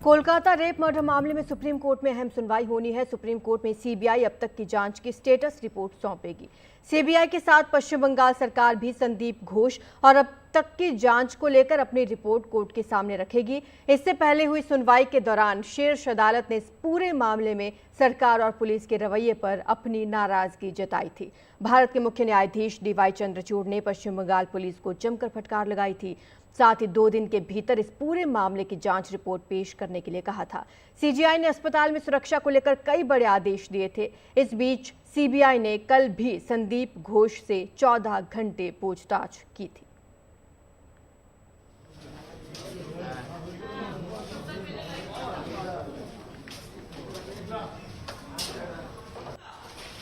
Kolkata rape murder मामले में supreme court में अहम सुनवाई होनी है। सुप्रीम कोर्ट में सीबीआई अब तक की जांच की स्टेटस रिपोर्ट सौंपेगी। सीबीआई के साथ पश्चिम बंगाल सरकार भी संदीप घोष और अब तक की जांच को लेकर अपनी रिपोर्ट कोर्ट के सामने रखेगी। इससे पहले हुई सुनवाई के दौरान शीर्ष अदालत ने इस पूरे मामले में सरकार और पुलिस के रवैये पर अपनी नाराजगी जताई थी। भारत के मुख्य न्यायाधीश डीवाई चंद्रचूड़ ने पश्चिम बंगाल पुलिस को जमकर फटकार लगाई थी। साथ ही 2 दिन के भीतर इस पूरे मामले की जांच रिपोर्ट पेश करने के लिए कहा था। सीजीआई ने अस्पताल में सुरक्षा को लेकर कई बड़े आदेश दिए थे। इस बीच सीबीआई ने कल भी संदीप घोष से 14 घंटे पूछताछ की थी।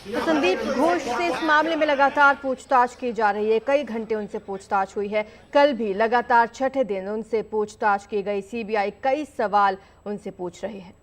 तो संदीप घोष से इस मामले में लगातार पूछताछ की जा रही है। कई घंटे उनसे पूछताछ हुई है। कल भी लगातार छठे दिन उनसे पूछताछ की गई। सीबीआई कई सवाल उनसे पूछ रही है।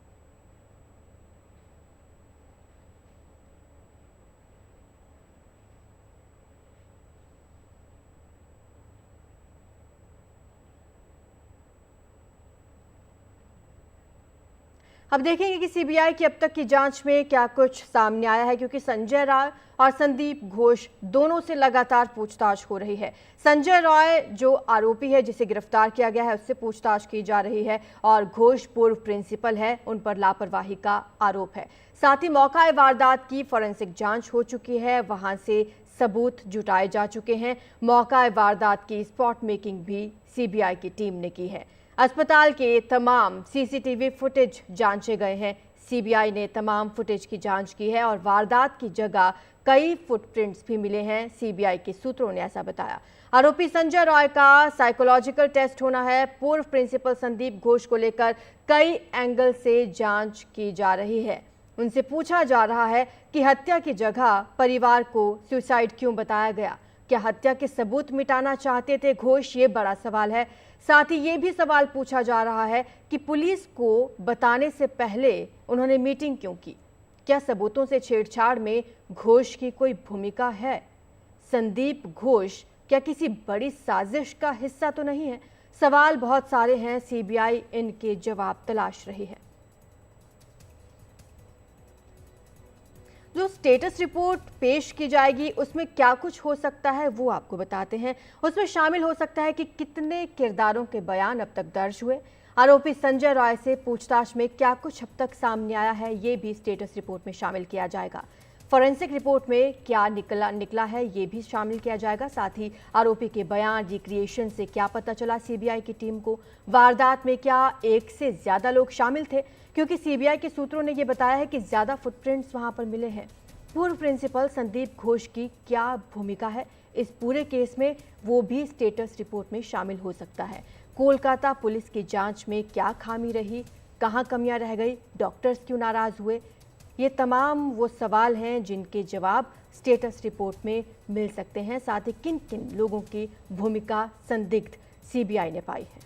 अब देखेंगे कि सीबीआई की अब तक की जांच में क्या कुछ सामने आया है, क्योंकि संजय राय और संदीप घोष दोनों से लगातार पूछताछ हो रही है। संजय राय जो आरोपी है, जिसे गिरफ्तार किया गया है, उससे पूछताछ की जा रही है और घोष पूर्व प्रिंसिपल है, उन पर लापरवाही का आरोप है। साथ ही मौका वारदात की फॉरेंसिक जांच हो चुकी है, वहां से सबूत जुटाए जा चुके हैं। मौका वारदात की स्पॉट मेकिंग भी सीबीआई की टीम ने की है। अस्पताल के तमाम सीसीटीवी फुटेज जांचे गए हैं। सीबीआई ने तमाम फुटेज की जांच की है और वारदात की जगह कई फुटप्रिंट्स भी मिले हैं। सीबीआई के सूत्रों ने ऐसा बताया। आरोपी संजय रॉय का साइकोलॉजिकल टेस्ट होना है। पूर्व प्रिंसिपल संदीप घोष को लेकर कई एंगल से जांच की जा रही है। उनसे पूछा जा रहा है कि हत्या की जगह परिवार को सुसाइड क्यों बताया गया। क्या हत्या के सबूत मिटाना चाहते थे घोष? ये बड़ा सवाल है। साथ ही ये भी सवाल पूछा जा रहा है कि पुलिस को बताने से पहले उन्होंने मीटिंग क्यों की। क्या सबूतों से छेड़छाड़ में घोष की कोई भूमिका है? संदीप घोष क्या किसी बड़ी साजिश का हिस्सा तो नहीं है? सवाल बहुत सारे हैं। सीबीआई इनके जवाब तलाश रही है। जो स्टेटस रिपोर्ट पेश की जाएगी उसमें क्या कुछ हो सकता है वो आपको बताते हैं। उसमें शामिल हो सकता है कि कितने किरदारों के बयान अब तक दर्ज हुए। आरोपी संजय रॉय से पूछताछ में क्या कुछ अब तक सामने आया है, ये भी स्टेटस रिपोर्ट में शामिल किया जाएगा। फॉरेंसिक रिपोर्ट में क्या निकला है ये भी शामिल किया जाएगा। साथ ही आरोपी के बयान, रिक्रिएशन से क्या पता चला सीबीआई की टीम को। वारदात में क्या एक से ज्यादा लोग शामिल थे, क्योंकि सीबीआई के सूत्रों ने यह बताया है कि ज्यादा फुटप्रिंट्स वहां पर मिले हैं। पूर्व प्रिंसिपल संदीप घोष की क्या भूमिका है इस पूरे केस में, वो भी स्टेटस रिपोर्ट में शामिल हो सकता है। कोलकाता पुलिस की जांच में क्या खामी रही, कहां कमियां रह गई, डॉक्टर्स क्यों नाराज हुए, ये तमाम वो सवाल हैं जिनके जवाब स्टेटस रिपोर्ट में मिल सकते हैं। साथ ही किन किन लोगों की भूमिका संदिग्ध सीबीआई ने पाई है।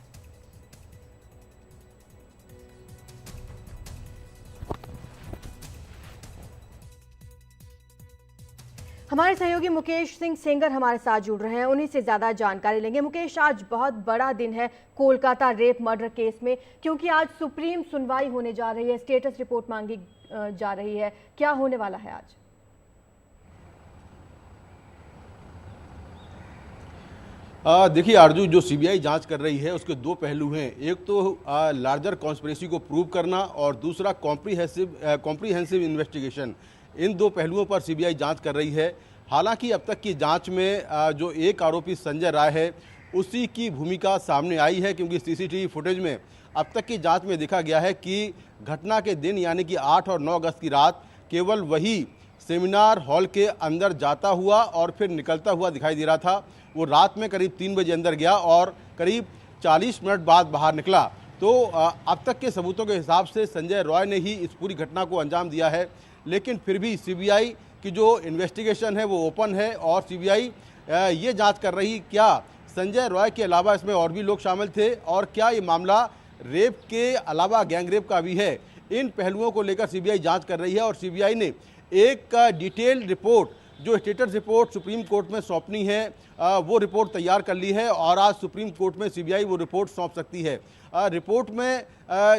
हमारे सहयोगी मुकेश सिंह सेंगर हमारे साथ जुड़ रहे हैं, उन्हीं से ज्यादा जानकारी लेंगे। मुकेश, आज बहुत बड़ा दिन है कोलकाता रेप मर्डर केस में, क्योंकि आज सुप्रीम सुनवाई होने जा रही है, स्टेटस रिपोर्ट मांगी जा रही है। क्या होने वाला है आज? देखिए आरजू, जो सीबीआई जांच कर रही है उसके 2 पहलू हैं। एक तो लार्जर कॉन्स्पिरेसी को प्रूव करना और दूसरा कॉम्प्रीहेंसिव इन्वेस्टिगेशन। इन 2 पहलुओं पर सीबीआई जांच कर रही है। हालांकि अब तक की जांच में जो एक आरोपी संजय राय है उसी की भूमिका सामने आई है, क्योंकि सीसीटीवी फुटेज में अब तक की जांच में देखा गया है कि घटना के दिन यानी कि 8 और 9 अगस्त की रात केवल वही सेमिनार हॉल के अंदर जाता हुआ और फिर निकलता हुआ दिखाई दे रहा था। वो रात में करीब 3 बजे अंदर गया और करीब 40 मिनट बाद बाहर निकला। तो अब तक के सबूतों के हिसाब से संजय रॉय ने ही इस पूरी घटना को अंजाम दिया है। लेकिन फिर भी सीबीआई की जो इन्वेस्टिगेशन है वो ओपन है और सीबीआई ये जांच कर रही क्या संजय रॉय के अलावा इसमें और भी लोग शामिल थे और क्या ये मामला रेप के अलावा गैंग रेप का भी है। इन पहलुओं को लेकर सीबीआई जांच कर रही है और सीबीआई ने एक डिटेल रिपोर्ट जो स्टेटस रिपोर्ट सुप्रीम कोर्ट में सौंपनी है वो रिपोर्ट तैयार कर ली है और आज सुप्रीम कोर्ट में सीबीआई वो रिपोर्ट सौंप सकती है। रिपोर्ट में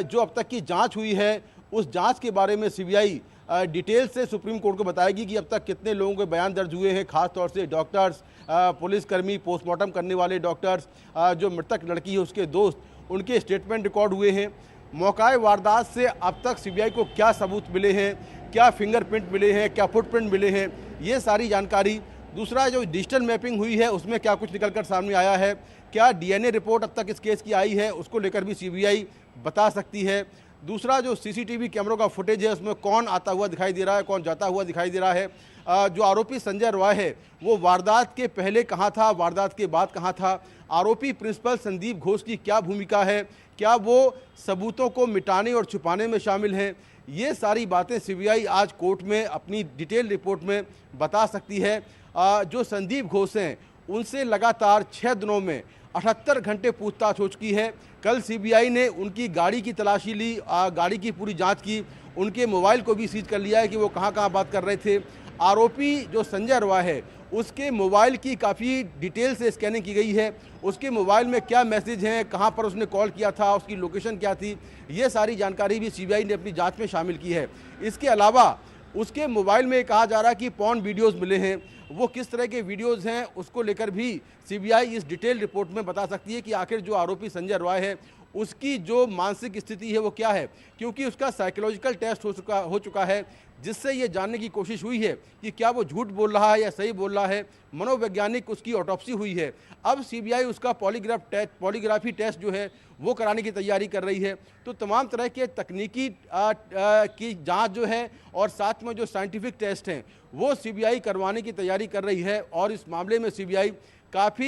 जो अब तक की जांच हुई है उस जांच के बारे में सीबीआई डिटेल से सुप्रीम कोर्ट को बताएगी कि अब तक कितने लोगों के बयान दर्ज हुए हैं, खासतौर से डॉक्टर्स, पुलिसकर्मी, पोस्टमार्टम करने वाले डॉक्टर्स, जो मृतक लड़की है उसके दोस्त, उनके स्टेटमेंट रिकॉर्ड हुए हैं। मौकाए वारदात से अब तक सीबीआई को क्या सबूत मिले हैं, क्या फिंगरप्रिंट मिले हैं, क्या फुटप्रिंट मिले हैं, ये सारी जानकारी। दूसरा, जो डिजिटल मैपिंग हुई है उसमें क्या कुछ निकलकर सामने आया है, क्या डीएनए रिपोर्ट अब तक इस केस की आई है, उसको लेकर भी सीबीआई बता सकती है। दूसरा, जो सीसीटीवी कैमरों का फुटेज है उसमें कौन आता हुआ दिखाई दे रहा है, कौन जाता हुआ दिखाई दे रहा है। जो आरोपी संजय रॉय है वो वारदात के पहले कहाँ था, वारदात के बाद कहाँ था, आरोपी प्रिंसिपल संदीप घोष की क्या भूमिका है, क्या वो सबूतों को मिटाने और छुपाने में शामिल हैं, ये सारी बातें सीबीआई आज कोर्ट में अपनी डिटेल रिपोर्ट में बता सकती है। जो संदीप घोष हैं उनसे लगातार 6 दिनों में 78 घंटे पूछताछ हो चुकी है। कल सीबीआई ने उनकी गाड़ी की तलाशी ली, गाड़ी की पूरी जांच की, उनके मोबाइल को भी सीज कर लिया है कि वो कहां कहां बात कर रहे थे। आरोपी जो संजय रॉय है उसके मोबाइल की काफ़ी डिटेल से स्कैनिंग की गई है, उसके मोबाइल में क्या मैसेज हैं, कहां पर उसने कॉल किया था, उसकी लोकेशन क्या थी, ये सारी जानकारी भी सीबीआई ने अपनी जांच में शामिल की है। इसके अलावा उसके मोबाइल में कहा जा रहा है कि पॉर्न वीडियोज़ मिले हैं, वो किस तरह के वीडियोज़ हैं उसको लेकर भी सीबीआई इस डिटेल रिपोर्ट में बता सकती है कि आखिर जो आरोपी संजय रॉय है उसकी जो मानसिक स्थिति है वो क्या है, क्योंकि उसका साइकोलॉजिकल टेस्ट हो चुका है, जिससे ये जानने की कोशिश हुई है कि क्या वो झूठ बोल रहा है या सही बोल रहा है। मनोवैज्ञानिक उसकी ऑटोप्सी हुई है। अब सीबीआई उसका पॉलीग्राफी टेस्ट जो है वो कराने की तैयारी कर रही है। तो तमाम तरह के तकनीकी की जांच जो है और साथ में जो साइंटिफिक टेस्ट हैं वो सीबीआई करवाने की तैयारी कर रही है। और इस मामले में सीबीआई काफ़ी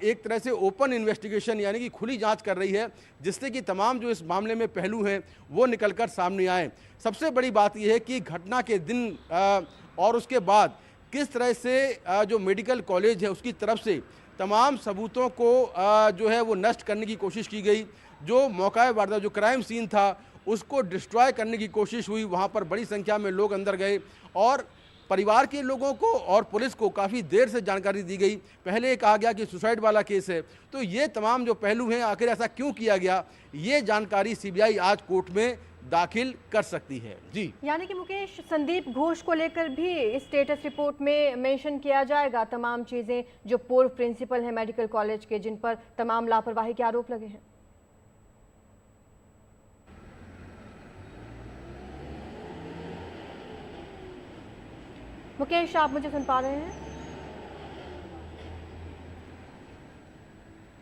एक तरह से ओपन इन्वेस्टिगेशन यानी कि खुली जांच कर रही है, जिससे कि तमाम जो इस मामले में पहलू हैं वो निकलकर सामने आए। सबसे बड़ी बात यह है कि घटना के दिन और उसके बाद किस तरह से जो मेडिकल कॉलेज है उसकी तरफ से तमाम सबूतों को जो है वो नष्ट करने की कोशिश की गई। जो मौका वारदात, जो क्राइम सीन था उसको डिस्ट्रॉय करने की कोशिश हुई। वहाँ पर बड़ी संख्या में लोग अंदर गए और परिवार के लोगों को और पुलिस को काफ़ी देर से जानकारी दी गई। पहले कहा गया कि सुसाइड वाला केस है। तो ये तमाम जो पहलू हैं, आखिर ऐसा क्यों किया गया, ये जानकारी सीबीआई आज कोर्ट में दाखिल कर सकती है। जी, यानी कि मुकेश, संदीप घोष को लेकर भी स्टेटस रिपोर्ट में मेंशन किया जाएगा तमाम चीजें, जो पूर्व प्रिंसिपल हैं मेडिकल कॉलेज के, जिन पर तमाम लापरवाही के आरोप लगे हैं। मुकेश, आप मुझे सुन पा रहे हैं?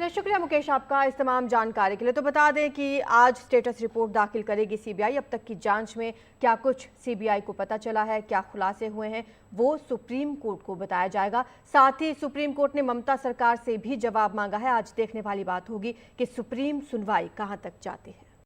शुक्रिया मुकेश आपका इस तमाम जानकारी के लिए। तो बता दें कि आज स्टेटस रिपोर्ट दाखिल करेगी सीबीआई। अब तक की जांच में क्या कुछ सीबीआई को पता चला है, क्या खुलासे हुए हैं, वो सुप्रीम कोर्ट को बताया जाएगा। साथ ही सुप्रीम कोर्ट ने ममता सरकार से भी जवाब मांगा है। आज देखने वाली बात होगी कि सुप्रीम सुनवाई कहां तक जाती है।